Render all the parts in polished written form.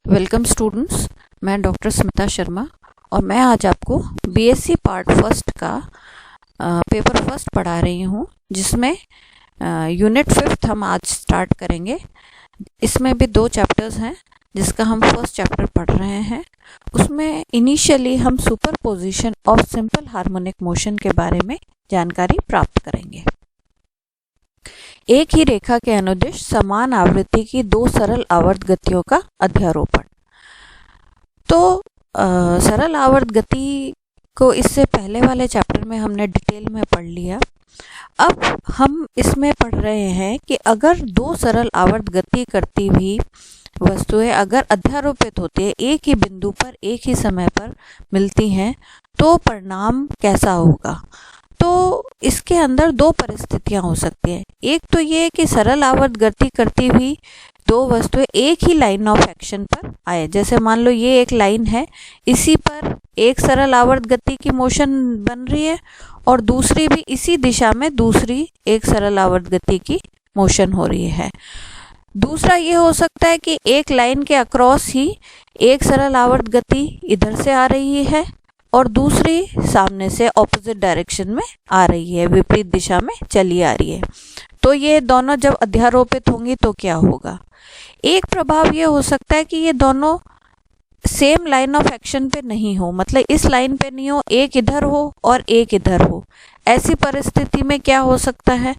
Welcome students, मैं doctor Smita Sharma और मैं आज आपको बीएससी पार्ट फर्स्ट का पेपर फर्स्ट पढ़ा रही हूँ, जिसमें यूनिट 5 हम आज स्टार्ट करेंगे। इसमें भी 2 चैप्टर्स हैं, जिसका हम फर्स्ट चैप्टर पढ़ रहे हैं। उसमें इनिशियली हम superposition of simple harmonic motion के बारे में जानकारी प्राप्त करेंगे। एक ही रेखा के अनुदिश समान आवृत्ति की 2 सरल आवर्त गतियों का अध्यारोपण। तो सरल आवर्त गति को इससे पहले वाले चैप्टर में हमने डिटेल में पढ़ लिया। अब हम इसमें पढ़ रहे हैं कि अगर 2 सरल आवर्त गति करती हुई वस्तुएं अगर अध्यारोपित होती है, एक ही बिंदु पर एक ही समय पर मिलती हैं, तो परिणाम कैसा होगा। तो इसके अंदर 2 परिस्थितियां हो सकती हैं। एक तो ये कि सरल आवर्त गति करती हुई 2 वस्तुएं एक ही लाइन ऑफ एक्शन पर आए। जैसे मान लो ये एक लाइन है, इसी पर एक सरल आवर्त गति की मोशन बन रही है और दूसरी भी इसी दिशा में दूसरी एक सरल आवर्त गति की मोशन हो रही है। दूसरा ये हो सकता है कि एक लाइन के अक्रॉस ही एक सरल आवर्त गति इधर से आ रही है और दूसरी सामने से ऑपोजिट डायरेक्शन में आ रही है, विपरीत दिशा में चली आ रही है। तो ये दोनों जब अध्यारोपित होंगी तो क्या होगा। एक प्रभाव ये हो सकता है कि ये दोनों सेम लाइन ऑफ एक्शन पे नहीं हो, मतलब इस लाइन पे नहीं हो, एक इधर हो और एक इधर हो। ऐसी परिस्थिति में क्या हो सकता है,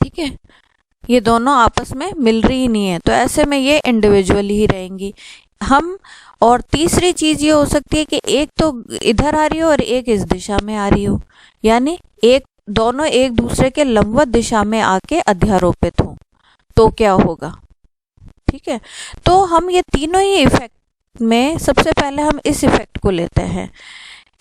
ठीक है, ये दोनों आपस में मिल रही नहीं है, तो ऐसे में ये इंडिविजुअली ही रहेंगी हम। और तीसरी चीज ये हो सकती है कि एक तो इधर आ रही हो और एक इस दिशा में आ रही हो, यानी दोनों एक दूसरे के लंबवत दिशा में आके अध्यारोपित हो, तो क्या होगा। ठीक है, तो हम ये तीनों ही इफेक्ट में सबसे पहले हम इस इफेक्ट को लेते हैं।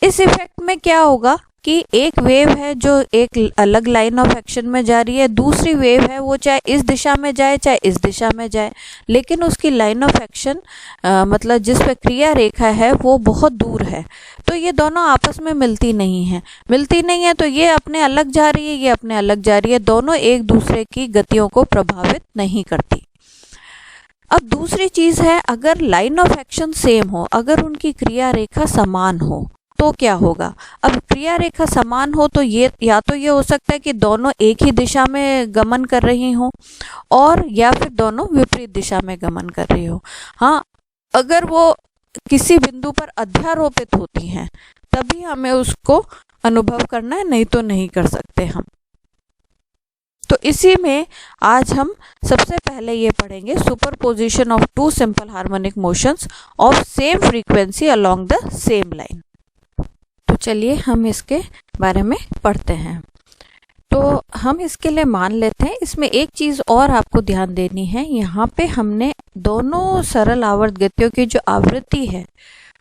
इस इफेक्ट में क्या होगा कि एक वेव है जो एक अलग लाइन ऑफ एक्शन में जा रही है, दूसरी वेव है वो चाहे इस दिशा में जाए चाहे इस दिशा में जाए, लेकिन उसकी लाइन ऑफ एक्शन मतलब जिस पे क्रिया रेखा है वो बहुत दूर है। तो ये दोनों आपस में मिलती नहीं है, तो ये अपने अलग जा रही है, ये अपने अलग जा रही है, दोनों एक दूसरे की गतियों को प्रभावित नहीं करती। अब दूसरी चीज है, अगर लाइन ऑफ एक्शन सेम हो, अगर उनकी क्रिया रेखा समान हो, तो क्या होगा। अब क्रिया रेखा समान हो तो ये या तो ये हो सकता है कि दोनों एक ही दिशा में गमन कर रही हो, और या फिर दोनों विपरीत दिशा में गमन कर रही हो। हाँ, अगर वो किसी बिंदु पर अध्यारोपित होती हैं तभी हमें उसको अनुभव करना है, नहीं तो नहीं कर सकते हम। तो इसी में आज हम सबसे पहले ये पढ़ेंगे superposition of 2 simple harmonic motions of same frequency along the same line. तो चलिए हम इसके बारे में पढ़ते हैं। तो हम इसके लिए मान लेते हैं, इसमें एक चीज और आपको ध्यान देनी है, यहाँ पे हमने दोनों सरल आवर्त गतियों की जो आवृत्ति है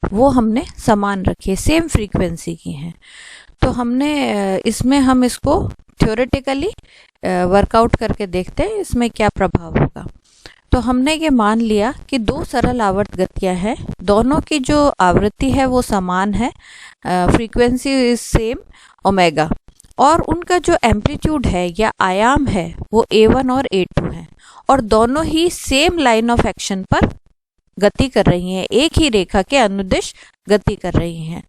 वो हमने समान रखी है, सेम फ्रीक्वेंसी की है। तो हमने इसमें हम इसको थ्योरेटिकली वर्कआउट करके देखते हैं इसमें क्या प्रभाव होगा। तो हमने ये मान लिया कि 2 सरल आवर्त गतियां हैं, दोनों की जो आवृत्ति है वो समान है, फ्रीक्वेंसी इज सेम ओमेगा, और उनका जो एम्पलीट्यूड है या आयाम है वो A1 और A2 है, और दोनों ही सेम लाइन ऑफ एक्शन पर गति कर रही हैं, एक ही रेखा के अनुदिश गति कर रही हैं।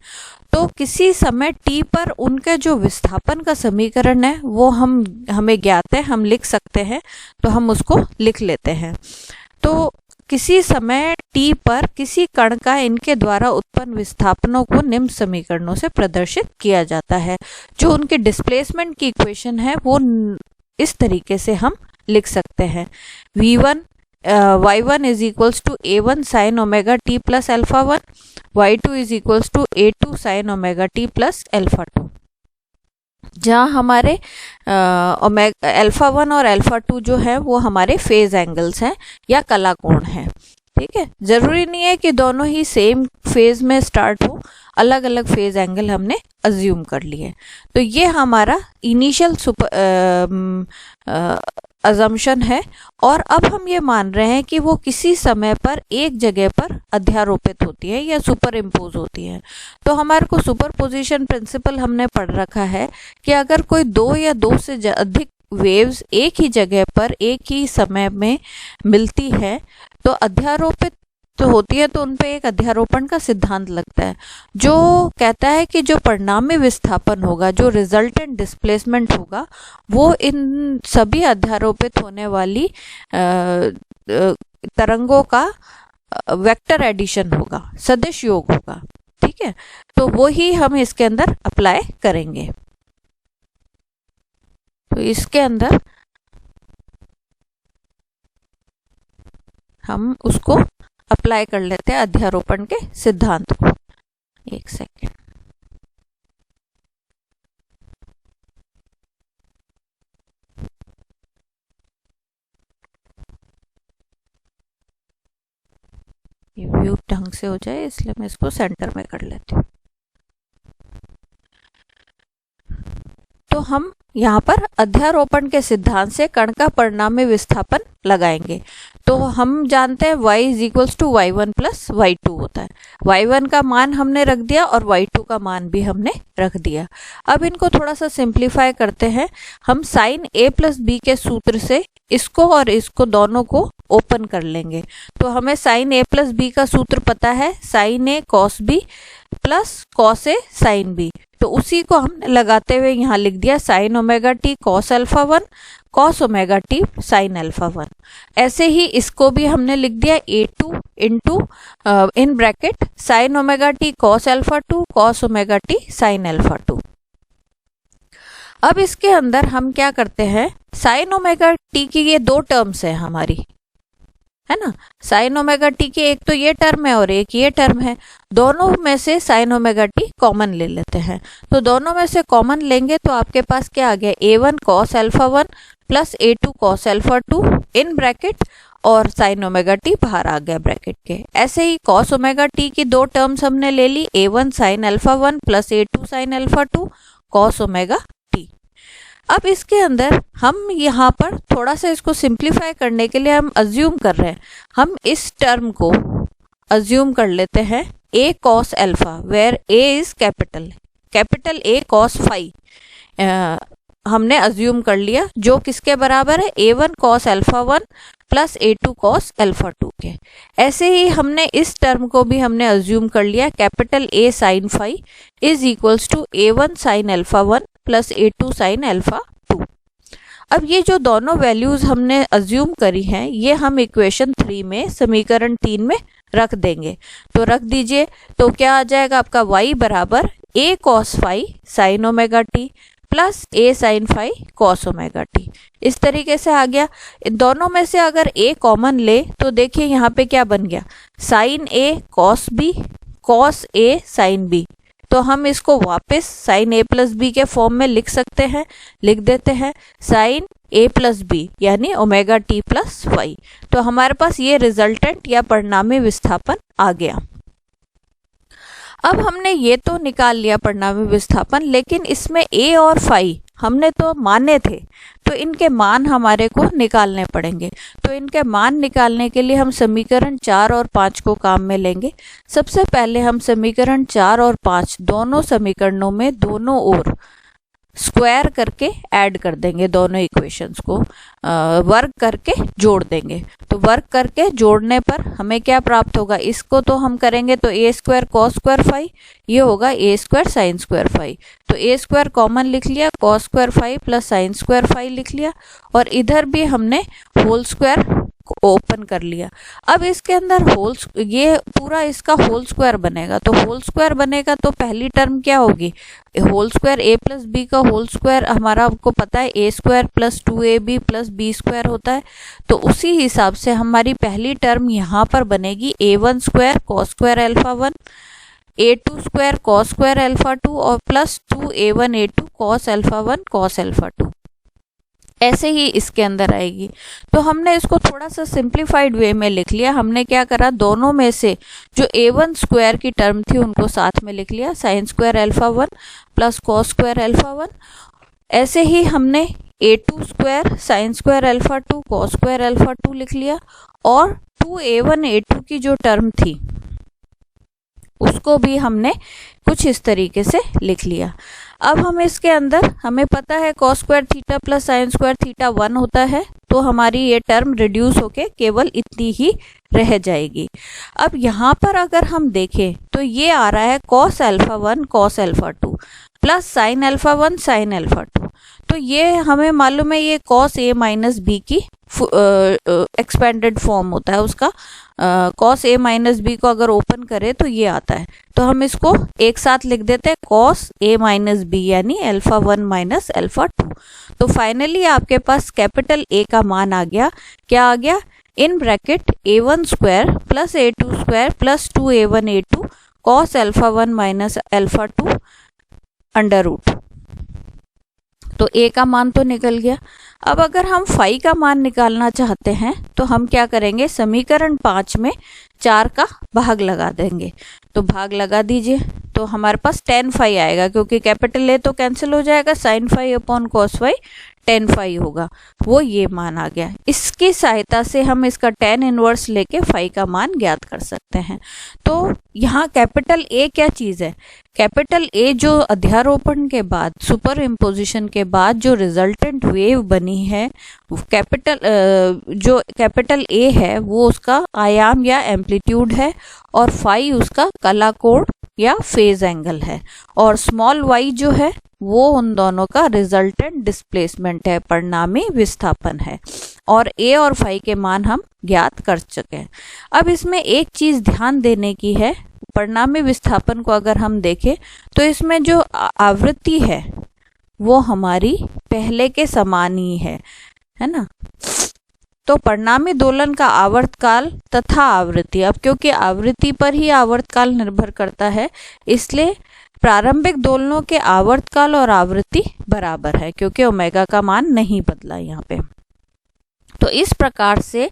तो किसी समय t पर उनका जो विस्थापन का समीकरण है वो हमें ज्ञात है, हम लिख सकते हैं, तो हम उसको लिख लेते हैं। तो किसी समय t पर किसी कण का इनके द्वारा उत्पन्न विस्थापनों को निम्न समीकरणों से प्रदर्शित किया जाता है। जो उनके डिस्प्लेसमेंट की इक्वेशन है वो इस तरीके से हम लिख सकते हैं। v1 y1 is equals to a1 sine omega t plus alpha 1, y2 is equals to a2 sine omega t plus alpha 2, जहाँ हमारे अल्फा 1 और अल्फा 2 जो है वो हमारे फेज एंगल्स हैं या कला कोण हैं। ठीक है, जरूरी नहीं है कि दोनों ही सेम फेज में स्टार्ट हो, अलग अलग फेज एंगल हमने अज्यूम कर लिए। तो ये हमारा इनिशियल अजम्पशन है, और अब हम ये मान रहे हैं कि वो किसी समय पर एक जगह पर अध्यारोपित होती है या सुपर इम्पोज होती है। तो हमारे को सुपरपोजिशन प्रिंसिपल हमने पढ़ रखा है कि अगर कोई 2 या 2 से अधिक वेव्स एक ही जगह पर एक ही समय में मिलती है तो अध्यारोपित तो होती है, तो उनपे एक अध्यारोपण का सिद्धांत लगता है जो कहता है कि जो परिणामी विस्थापन होगा, जो रिजल्टेंट डिस्प्लेसमेंट होगा, वो इन सभी अध्यारोपित होने वाली तरंगों का वेक्टर एडिशन होगा, सदिश योग होगा। ठीक है, तो वो ही हम इसके अंदर अप्लाई करेंगे। तो इसके अंदर हम उसको अप्लाई कर लेते हैं अध्यारोपण के सिद्धांत को। एक सेकेंड, ये व्यू ढंग से हो जाए इसलिए मैं इसको सेंटर में कर लेती हूँ। तो हम यहाँ पर अध्यारोपण के सिद्धांत से कण का परिणामी विस्थापन लगाएंगे। तो हम जानते हैं y is equals to y1 plus y2 होता है। y1 का मान हमने रख दिया और y2 का मान भी हमने रख दिया। अब इनको थोड़ा सा सिंप्लीफाई करते हैं। हम साइन a प्लस b के सूत्र से इसको और इसको दोनों को ओपन कर लेंगे। तो हमें साइन a प्लस b का सूत्र पता है, sine a cos b plus cos a sine b। तो उसी को हमने लगाते हुए यहाँ लिख दिया sign omega T cos alpha 1 cos omega T sign alpha 1। ऐसे ही इसको भी हमने लिख दिया a2 into in bracket sign omega T cos alpha 2 cos omega T sign alpha 2। अब इसके अंदर हम क्या करते हैं, साइन ओमेगा टी की ये दो टर्म्स है हमारी, है ना। साइन ओमेगा टी की एक तो ये टर्म है और एक ये टर्म है। दोनों में से साइन ओमेगा टी कॉमन ले लेते हैं। तो दोनों में से कॉमन लेंगे तो आपके पास क्या आ गया, a1 cos alpha 1 plus a2 cos alpha 2 in bracket और साइन ओमेगा टी बाहर आ गया ब्रैकेट के। ऐसे ही कॉस ओमेगा टी की दो टर्म्स हमने ले ली, a1 sine alpha 1 plus a2 sine alpha 2 cos omega T. अब इसके अंदर हम यहाँ पर थोड़ा सा इसको सिंप्लीफाई करने के लिए हम अज्यूम कर रहे हैं, हम इस टर्म को अज्यूम कर लेते हैं a cos alpha where a is capital A cos phi हमने अज्यूम कर लिया, जो किसके बराबर है, a1 cos alpha 1 plus a2 cos alpha 2 के। ऐसे ही हमने इस टर्म को भी हमने अज्यूम कर लिया, capital A sine phi is equals to a1 sine alpha 1 plus a2 sine alpha 2। अब ये जो दोनों वैल्यूज हमने अज्यूम करी हैं ये हम इक्वेशन 3 में, समीकरण 3 में रख देंगे। तो रख दीजिए, तो क्या आ जाएगा आपका y बराबर a cos phi sine omega T plus a sine phi cos omega T. इस तरीके से आ गया। दोनों में से अगर a कॉमन ले तो देखिए यहाँ पे क्या बन गया, sine a cos b cos a sine b। तो हम इसको वापस साइन a प्लस बी के फॉर्म में लिख सकते हैं, लिख देते हैं साइन a प्लस बी यानी ओमेगा टी प्लस फाई। तो हमारे पास ये रिजल्टेंट या परिणामी विस्थापन आ गया। अब हमने ये तो निकाल लिया परिणामी विस्थापन, लेकिन इसमें a और फाई हमने तो माने थे, तो इनके मान हमारे को निकालने पड़ेंगे। तो इनके मान निकालने के लिए हम समीकरण 4 और 5 को काम में लेंगे। सबसे पहले हम समीकरण 4 और 5 दोनों समीकरणों में दोनों ओर स्क्वायर करके ऐड कर देंगे, दोनों इक्वेशंस को वर्ग करके जोड़ देंगे। तो वर्ग करके जोड़ने पर हमें क्या प्राप्त होगा, इसको तो हम करेंगे तो a square cos square phi, ये होगा a square sine square phi. तो a स्क्वायर कॉमन लिख लिया, cos square phi plus sine square phi लिख लिया, और इधर भी हमने होल स्क्वायर ओपन कर लिया। अब इसके अंदर ये पूरा इसका होल स्क्वायर बनेगा। तो होल स्क्वायर बनेगा तो पहली टर्म क्या होगी, whole square a plus B का होल स्क्वायर हमारा आपको पता है a square plus 2ab plus B square होता है। तो उसी हिसाब से हमारी पहली टर्म यहाँ पर बनेगी a1 square cos square alpha 1 a2 square cos square alpha 2 और plus 2a1 a2 cos alpha 1 cos alpha 2। ऐसे ही इसके अंदर आएगी। तो हमने इसको थोड़ा सा सिंप्लीफाइड वे में लिख लिया। हमने क्या करा, दोनों में से जो a1 स्क्वायर की टर्म थी उनको साथ में लिख लिया, sine square alpha 1 plus cos square alpha 1। ऐसे ही हमने a2 square sine square alpha 2 cos square alpha 2 लिख लिया, और 2a1 a2 की जो टर्म थी उसको भी हमने कुछ इस तरीके से लिख लिया। अब हम इसके अंदर, हमें पता है cos square theta plus sine square theta 1 होता है, तो हमारी ये टर्म रिड्यूस होके केवल इतनी ही रह जाएगी। अब यहाँ पर अगर हम देखें तो ये आ रहा है cos alpha 1 cos alpha 2 plus sign alpha 1 sign alpha 2। तो ये हमें मालूम है ये cos a माइनस बी की एक्सपेंडेड फॉर्म होता है उसका। cos a माइनस बी को अगर ओपन करें तो ये आता है, तो हम इसको एक साथ लिख देते हैं cos a माइनस बी यानी अल्फा 1 माइनस अल्फा 2। तो फाइनली आपके पास कैपिटल A का मान आ गया, क्या आ गया, in bracket a1 square plus a2 square plus 2a1 a2 cos alpha 1 minus alpha 2 under root. तो a का मान तो निकल गया। अब अगर हम फाई का मान निकालना चाहते हैं तो हम क्या करेंगे, समीकरण 5 में 4 का भाग लगा देंगे। तो भाग लगा दीजिए, तो हमारे पास tan फाई आएगा, क्योंकि कैपिटल A तो कैंसिल हो जाएगा, sin phi upon cos phi tan phi होगा, वो ये मान आ गया। इसकी सहायता से हम इसका tan इनवर्स लेके फाई का मान ज्ञात कर सकते हैं। तो यहाँ कैपिटल A क्या चीज़ है, कैपिटल A जो अध्यारोपण के बाद, सुपर इम्पोजिशन के बाद जो रिजल्टेंट वेव बनी है, जो कैपिटल A है वो उसका आयाम या एम्पलीट्यूड है, और फाई उसका कला कोण या फेज एंगल है, और स्मॉल y जो है वो उन दोनों का रिजल्टेंट डिस्प्लेसमेंट है, परिणामी विस्थापन है, और a और फाई के मान हम ज्ञात कर चुके हैं। अब इसमें एक चीज ध्यान देने की है, परिणामी विस्थापन को अगर हम देखें तो इसमें जो आवृत्ति है वो हमारी पहले के समान ही है ना। तो परिणामी दोलन का आवर्तकाल तथा आवृत्ति, अब क्योंकि आवृत्ति पर ही आवर्तकाल निर्भर करता है, इसलिए प्रारंभिक दोलनों के आवर्तकाल और आवृत्ति बराबर है, क्योंकि ओमेगा का मान नहीं बदला यहाँ पे। तो इस प्रकार से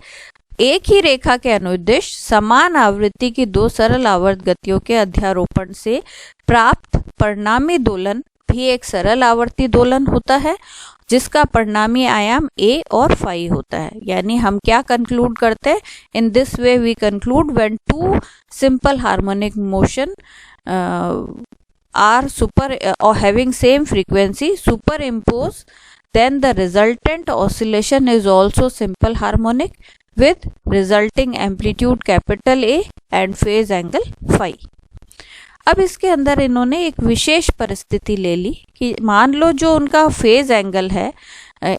एक ही रेखा के अनुदिश समान आवृत्ति की दो सरल आवर्त गतियों के अध्यारोपण से प्राप्त परिणामी दोलन भी एक सरल आवर्ती दोलन होता है, जिसका परिणामी आयाम a और फाई होता है। यानी हम क्या कंक्लूड करते हैं, in this way we conclude when two simple harmonic motion are super or having same frequency superimpose, then the resultant oscillation is also simple harmonic with resulting amplitude capital A and phase angle phi। अब इसके अंदर इन्होंने एक विशेष परिस्थिति ले ली कि मान लो जो उनका फेज एंगल है,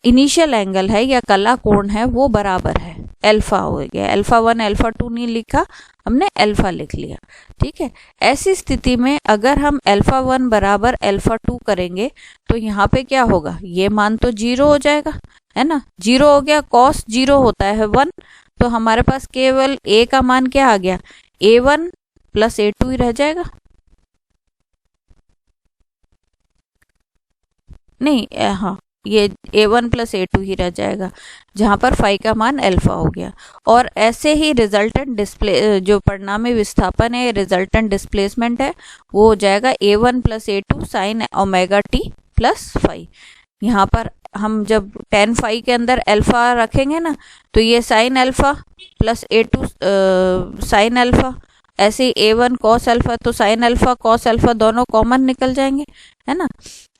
इनिशियल एंगल है या कला कोण है, वो बराबर है, अल्फा हो गया, अल्फा 1 अल्फा 2 नहीं लिखा हमने, अल्फा लिख लिया, ठीक है। ऐसी स्थिति में अगर हम अल्फा 1 बराबर अल्फा 2 करेंगे तो यहाँ पे क्या होगा, ये मान तो 0 हो जाएगा, है ना, 0 हो गया, कॉस 0 होता है 1, तो हमारे पास केवल a का मान क्या आ गया, a1 प्लस a2 ही रह जाएगा, नहीं हाँ ये a1 प्लस a2 ही रह जाएगा, जहां पर फाई का मान अल्फा हो गया। और ऐसे ही रिजल्टेंट डिस्प्ले जो परिणामी विस्थापन है, रिजल्टेंट डिस्प्लेसमेंट है, वो हो जाएगा a1 plus a2 sine omega T plus phi. यहाँ पर हम जब tan फाई के अंदर अल्फा रखेंगे ना, तो ये sine alpha plus a2 sine alpha, ऐसे ही a1 cos अल्फा, तो साइन अल्फा cos अल्फा दोनों कॉमन निकल जाएंगे, है ना,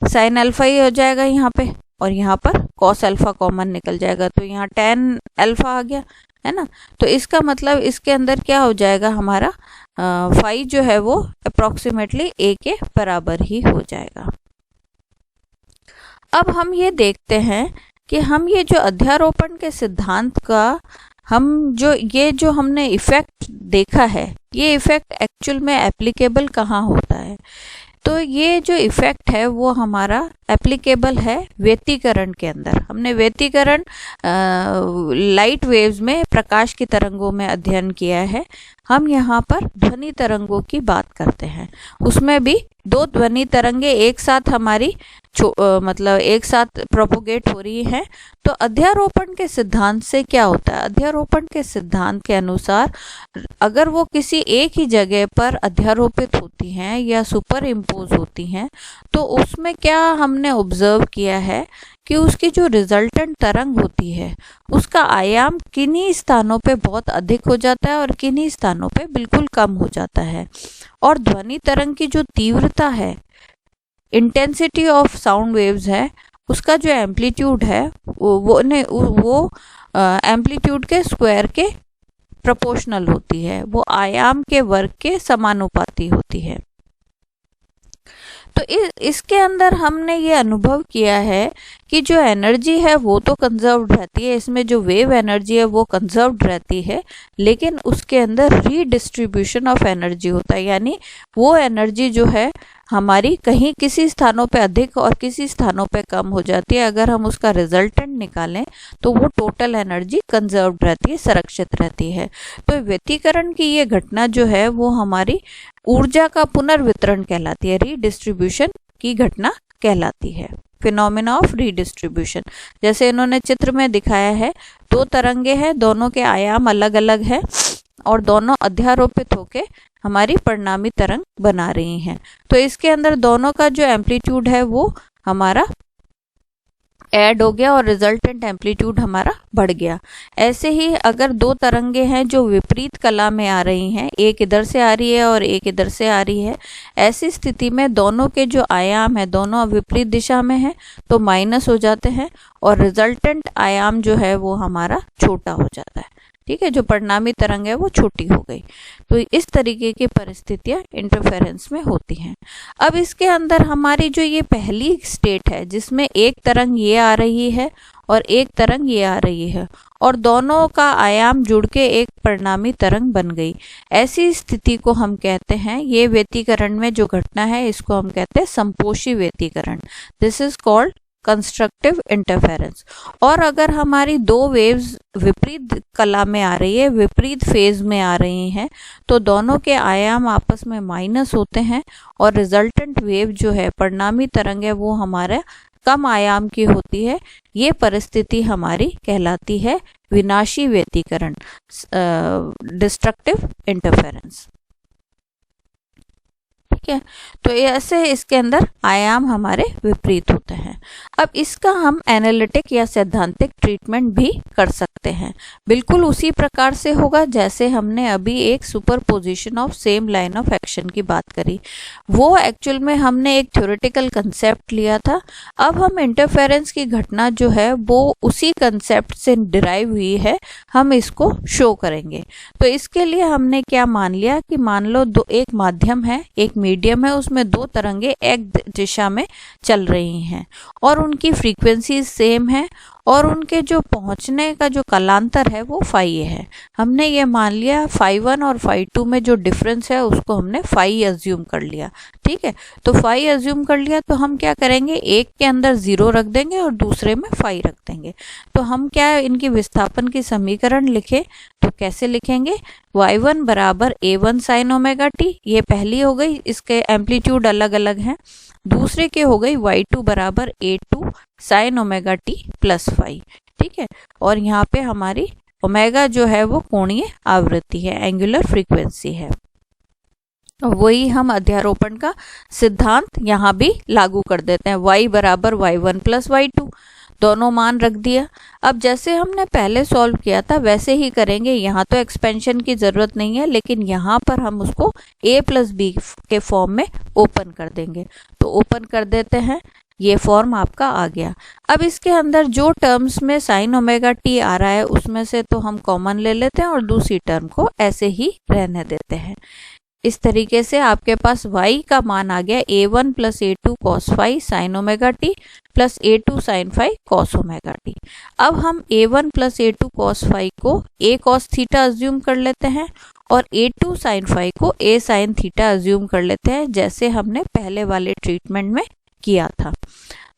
साइन अल्फा ही हो जाएगा यहाँ पे, और यहाँ पर cos अल्फा कॉमन निकल जाएगा, तो यहाँ tan अल्फा आ गया, है ना। तो इसका मतलब इसके अंदर क्या हो जाएगा, हमारा फाई जो है वो अप्रोक्सीमेटली a के बराबर ही हो जाएगा। अब हम ये देखते हैं कि हम ये जो अध्यारोपण के सिद्धांत का ये जो हमने इफेक्ट देखा है, ये इफेक्ट एक्चुअल में एप्लीकेबल कहाँ होता है। तो ये जो इफेक्ट है वो हमारा एप्लीकेबल है व्यतिकरण के अंदर। हमने व्यतिकरण लाइट वेव्स में, प्रकाश की तरंगों में अध्ययन किया है। हम यहाँ पर ध्वनि तरंगों की बात करते हैं, उसमें भी दो ध्वनि तरंगे एक साथ हमारी मतलब एक साथ प्रोपोगेट हो रही हैं। तो अध्यारोपण के सिद्धांत से क्या होता है, अध्यारोपण के सिद्धांत के अनुसार अगर वो किसी एक ही जगह पर अध्यारोपित होती हैं या सुपर इम्पोज होती हैं, तो उसमें क्या हमने ऑब्जर्व किया है कि उसकी जो रिजल्टेंट तरंग होती है उसका आयाम किन्हीं स्थानों पे बहुत अधिक हो जाता है और किन्हीं स्थानों पे बिल्कुल कम हो जाता है। और ध्वनि तरंग की जो तीव्रता है इंटेंसिटी ऑफ साउंड वेव्स है उसका जो एम्पलीट्यूड है वो एम्पलीट्यूड के स्क्वायर के प्रोपोर्शनल होती है, वो आयाम के वर्ग के समानुपाती होती है। तो इसके अंदर हमने ये अनुभव किया है कि जो एनर्जी है वो तो कंजर्व्ड रहती है, इसमें जो वेव एनर्जी है वो कंजर्व्ड रहती है, लेकिन उसके अंदर रीडिस्ट्रीब्यूशन ऑफ एनर्जी होता है, यानी वो एनर्जी जो है हमारी कहीं किसी स्थानों पे अधिक और किसी स्थानों पे कम हो जाती है। अगर हम उसका रिजल्टेंट निकालें तो वो टोटल एनर्जी कंजर्व्ड रहती है, संरक्षित रहती है। तो व्यतिकरण की ये घटना जो है वो हमारी ऊर्जा का पुनर्वितरण कहलाती है, रीडिस्ट्रीब्यूशन की घटना कहलाती है, फिनोमेना ऑफ रीडिस्ट्रीब्यूशन। जैसे इन्होंने चित्र में दिखाया है, दो तरंगे हैं, दोनों के आयाम अलग अलग हैं और दोनों अध्यारोपित होके हमारी परिणामी तरंग बना रही हैं। तो इसके अंदर दोनों का जो एम्पलीट्यूड है वो हमारा ऐड हो गया और रिजल्टेंट एम्पलीट्यूड हमारा बढ़ गया। ऐसे ही अगर दो तरंगे हैं जो विपरीत कला में आ रही हैं, एक इधर से आ रही है और एक इधर से आ रही है, ऐसी स्थिति में दोनों के जो आयाम है दोनों विपरीत दिशा में है तो माइनस हो जाते हैं और रिजल्टेंट आयाम जो है वो हमारा छोटा हो जाता है। ठीक है, जो परिणामी तरंग है वो छोटी हो गई। तो इस तरीके की परिस्थितियां इंटरफेरेंस में होती हैं। अब इसके अंदर हमारी जो ये पहली स्टेट है जिसमें एक तरंग ये आ रही है और एक तरंग ये आ रही है और दोनों का आयाम जुड़ के एक परिणामी तरंग बन गई, ऐसी स्थिति को हम कहते हैं, ये व्यतिकरण में जो घटना है इसको हम कहते हैं संपोषी व्यतिकरण। This is called constructive interference. और अगर हमारी दो वेव्स विपरीत कला में आ रही है, विपरीत फेज में आ रही हैं, तो दोनों के आयाम आपस में माइनस होते हैं और रिजल्टेंट वेव जो है परिणामी तरंग है वो हमारे कम आयाम की होती है। ये परिस्थिति हमारी कहलाती है विनाशी व्यतिकरण, डिस्ट्रक्टिव इंटरफेरेंस। ठीक है, तो ऐसे इसके अंदर आयाम हमारे विपरीत होते हैं। अब इसका हम एनालिटिक या सैद्धांतिक ट्रीटमेंट भी कर सकते हैं, बिल्कुल उसी प्रकार से होगा जैसे हमने अभी एक superposition of same line of action की बात करी। वो एक्चुअल में हमने एक थ्योरेटिकल कंसेप्ट लिया था, अब हम इंटरफेरेंस की घटना जो है वो उसी कंसेप्ट से डिराइव हुई है, हम इसको शो करेंगे। तो इसके लिए हमने क्या मान लिया कि मान लो एक माध्यम है, एक मीडियम है, उसमें दो तरंगे एक दिशा में चल रही हैं और उनकी फ्रीक्वेंसी सेम है और उनके जो पहुंचने का जो कालांतर है वो फाई है। हमने ये मान लिया फाई 1 और फाई 2 में जो डिफरेंस है उसको हमने फाई अज्यूम कर लिया। ठीक है, तो फाई अज्यूम कर लिया तो हम क्या करेंगे, एक के अंदर 0 रख देंगे और दूसरे में फाई रख देंगे। तो हम क्या इनकी विस्थापन की समीकरण लिखे तो कैसे लिखेंगे, y1 बराबर a1 साइन ओमेगा टी, ये पहली हो गई, इसके एम्पलीट्यूड अलग अलग हैं। दूसरे के हो गई y2 बराबर a2 sine omega T plus phi. ठीक है, और यहाँ पे हमारी ओमेगा जो है वो कोणीय आवृत्ति है, एंगुलर फ्रीक्वेंसी है। वही हम अध्यारोपण का सिद्धांत यहाँ भी लागू कर देते हैं, y बराबर y1 प्लस y2, दोनों मान रख दिया। अब जैसे हमने पहले सॉल्व किया था वैसे ही करेंगे, यहाँ तो एक्सपेंशन की जरूरत नहीं है, लेकिन यहाँ पर हम उसको a प्लस बी के फॉर्म में ओपन कर देंगे। तो ओपन कर देते हैं, ये फॉर्म आपका आ गया। अब इसके अंदर जो टर्म्स में साइन ओमेगा टी आ रहा है उसमें से तो हम कॉमन ले लेते हैं और दूसरी टर्म को ऐसे ही रहने देते हैं। इस तरीके से आपके पास y का मान आ गया a1 plus a2 cos phi sine omega T plus a2 sine phi cos omega T. अब हम a1 plus a2 cos phi को a कॉस थीटा अज्यूम कर लेते हैं और a2 साइन फाई को a साइन थीटा अज्यूम कर लेते हैं, जैसे हमने पहले वाले ट्रीटमेंट में किया था।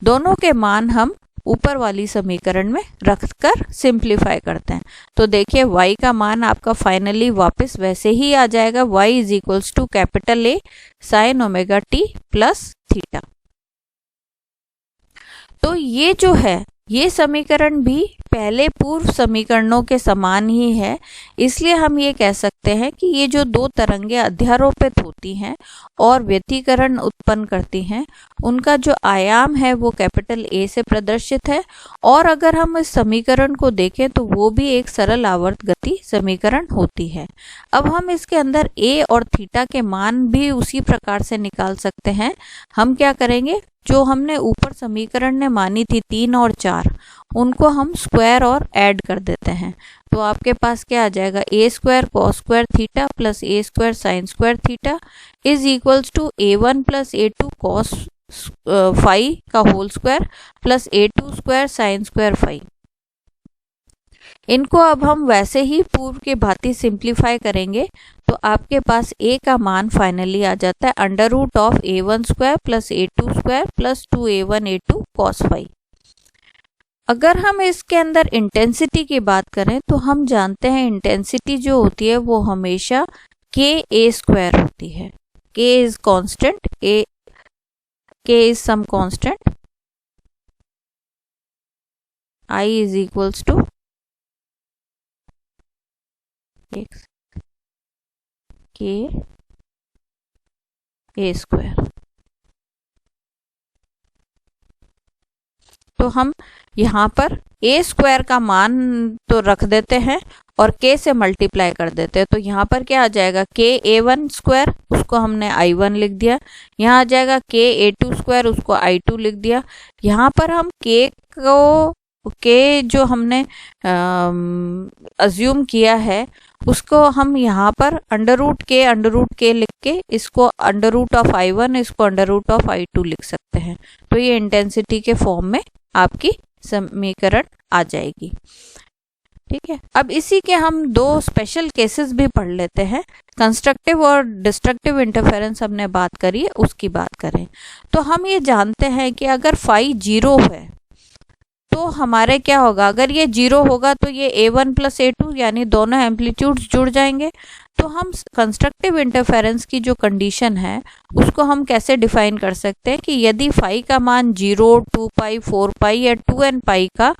दोनों के मान हम ऊपर वाली समीकरण में रखकर सिंप्लीफाई करते हैं। तो देखिए y का मान आपका फाइनली वापस वैसे ही आ जाएगा, y is equals to capital A sine omega T plus theta. तो ये जो है ये समीकरण भी पहले पूर्व समीकरणों के समान ही है, इसलिए हम ये कह सकते हैं कि ये जो दो तरंगें अध्यारोपित होती हैं और व्यतिकरण उत्पन्न करती हैं, उनका जो आयाम है वो कैपिटल A से प्रदर्शित है। और अगर हम इस समीकरण को देखें तो वो भी एक सरल आवर्त गति समीकरण होती है। अब हम इसके अंदर A और थीटा के मान भी उसी प्रकार से निकाल सकते हैं। हम क्या करेंगे, जो हमने ऊपर समीकरण ने मानी थी 3 और 4, उनको हम स्क्वायर और ऐड कर देते हैं। तो आपके पास क्या आ जाएगा, A square cos square theta plus A square sine square theta is equals to A1 plus A2 cos phi का whole square plus A2 square sine square phi. इनको अब हम वैसे ही पूर्व के भांति सिंप्लीफाई करेंगे तो आपके पास A का मान फाइनली आ जाता है under root of A1 square plus A2 square plus 2A1 A2 cos phi. अगर हम इसके अंदर इंटेंसिटी की बात करें तो हम जानते हैं इंटेंसिटी जो होती है वो हमेशा KA स्क्वायर होती है। K is constant, K is some constant, I is equals to KA square. तो हम यहाँ पर A स्क्वायर का मान तो रख देते हैं और K से मल्टीप्लाई कर देते हैं। तो यहाँ पर क्या आ जाएगा, KA1 स्क्वायर, उसको हमने I1 लिख दिया। यहाँ आ जाएगा KA2 स्क्वायर, उसको I2 लिख दिया। यहाँ पर हम K जो हमने अज्यूम किया है उसको हम यहाँ पर अंडर रूट के लिख के इसको अंडर रूट ऑफ I1, इसको अंडर रूट ऑफ I2 लिख सकते हैं। तो ये इंटेंसिटी के फॉर्म में आपकी समीकरण आ जाएगी। ठीक है, अब इसी के हम दो स्पेशल केसेस भी पढ़ लेते हैं। कंस्ट्रक्टिव और डिस्ट्रक्टिव इंटरफेरेंस हमने बात करी है, उसकी बात करें तो हम ये जानते हैं कि अगर फाई 0 है तो हमारे क्या होगा, अगर ये 0 होगा तो ये A1 प्लस A2 यानी दोनों एम्पलीट्यूड्स जुड़ जाएंगे। तो हम कंस्ट्रक्टिव इंटरफेरेंस की जो कंडीशन है उसको हम कैसे डिफाइन कर सकते हैं कि यदि फाई का मान 0, 2 पाई, 4 पाई या 2n पाई का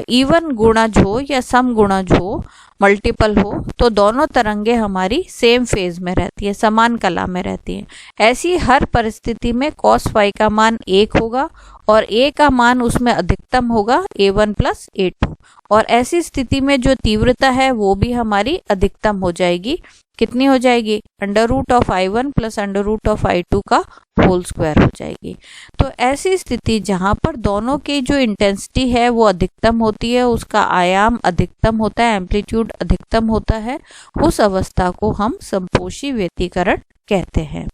इवन गुणज हो या सम गुणज हो, मल्टीपल हो, तो दोनों तरंगे हमारी सेम फेज में रहती है, समान कला में रहती है। ऐसी हर परिस्थिति में कॉस फाई का मान 1 होगा और A का मान उसमें अधिकतम होगा A1 प्लस A2, और ऐसी स्थिति में जो तीव्रता है वो भी हमारी अधिकतम हो जाएगी। कितनी हो जाएगी, under root of I1 plus under root of I2 का होल स्क्वायर हो जाएगी। तो ऐसी स्थिति जहां पर दोनों की जो इंटेंसिटी है वो अधिकतम होती है, उसका आयाम अधिकतम होता है, एम्पलीट्यूड अधिकतम होता है, उस अवस्था को हम समपोषी व्यतिकरण कहते हैं।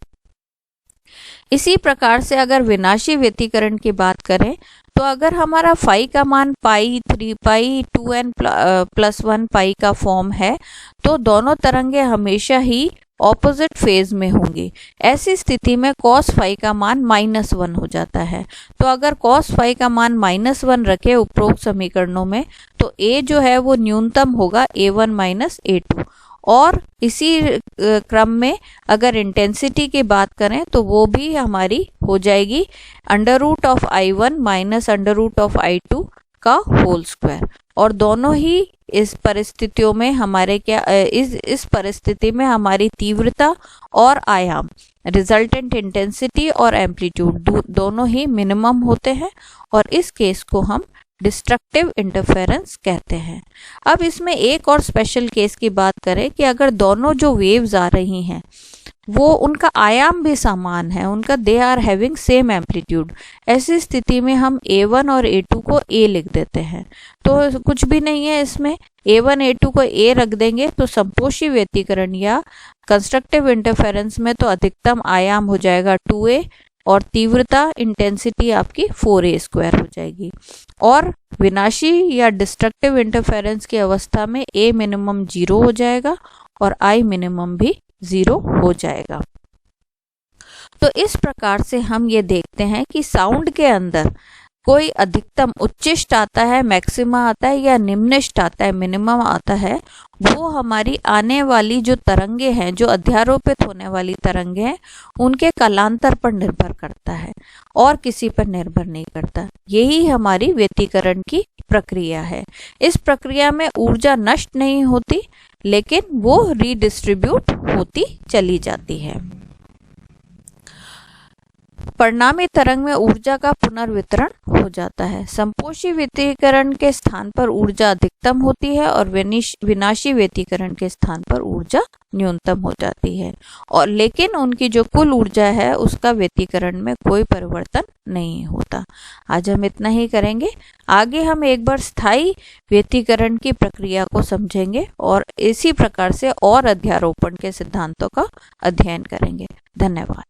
इसी प्रकार से अगर विनाशी व्यतिकरण की बात करें तो अगर हमारा फाई का मान पाई, 3 पाई, 2n प्लस 1 पाई का फॉर्म है तो दोनों तरंगे हमेशा ही ऑपोजिट फेज में होंगी। ऐसी स्थिति में कॉस फाई का मान -1 हो जाता है। तो अगर कॉस फाई का मान -1 रखे उपरोक्त समीकरणों में तो A जो है वो न्यूनतम होगा A1 माइनस A2, और इसी क्रम में अगर इंटेंसिटी की बात करें तो वो भी हमारी हो जाएगी under root of I1 minus under root of I2 का होल स्क्वायर। और दोनों ही इस परिस्थितियों में हमारे क्या इस परिस्थिति में हमारी तीव्रता और आयाम, रिजल्टेंट इंटेंसिटी और एम्पलीट्यूड दोनों ही मिनिमम होते हैं, और इस केस को हम डिस्ट्रक्टिव इंटरफेरेंस कहते हैं। अब इसमें एक और स्पेशल केस की बात करें कि अगर दोनों जो वेव्स आ रही हैं वो उनका आयाम भी समान है, उनका they are having same amplitude, ऐसी स्थिति में हम A1 और A2 को A लिख देते हैं। तो कुछ भी नहीं है इसमें, A1 A2 को A रख देंगे तो समपोषी व्यतिकरण या कंस्ट्रक्टिव इंटरफेरेंस में तो अधिकतम आयाम हो जाएगा 2A और तीव्रता इंटेंसिटी आपकी 4A स्क्वायर हो जाएगी। और विनाशी या डिस्ट्रक्टिव इंटरफेरेंस की अवस्था में A मिनिमम 0 हो जाएगा और I मिनिमम भी 0 हो जाएगा। तो इस प्रकार से हम ये देखते हैं कि साउंड के अंदर कोई अधिकतम उच्चिष्ट आता है, मैक्सिमा आता है, या निम्निष्ट आता है, मिनिमम आता है, वो हमारी आने वाली जो तरंगे हैं, जो अध्यारोपित होने वाली तरंगे हैं, उनके कालांतर पर निर्भर करता है और किसी पर निर्भर नहीं करता। यही हमारी व्यतिकरण की प्रक्रिया है। इस प्रक्रिया में ऊर्जा नष्ट नहीं होती, लेकिन वो रीडिस्ट्रीब्यूट होती चली जाती है। परिणामी तरंग में ऊर्जा का पुनर्वितरण हो जाता है। संपोषी व्यतिकरण के स्थान पर ऊर्जा अधिकतम होती है और विनाशी व्यतिकरण के स्थान पर ऊर्जा न्यूनतम हो जाती है, और लेकिन उनकी जो कुल ऊर्जा है उसका व्यतिकरण में कोई परिवर्तन नहीं होता। आज हम इतना ही करेंगे। आगे हम एक बार स्थायी व्यतिकरण की प्रक्रिया को समझेंगे और इसी प्रकार से और अध्यारोपण के सिद्धांतों का अध्ययन करेंगे। धन्यवाद।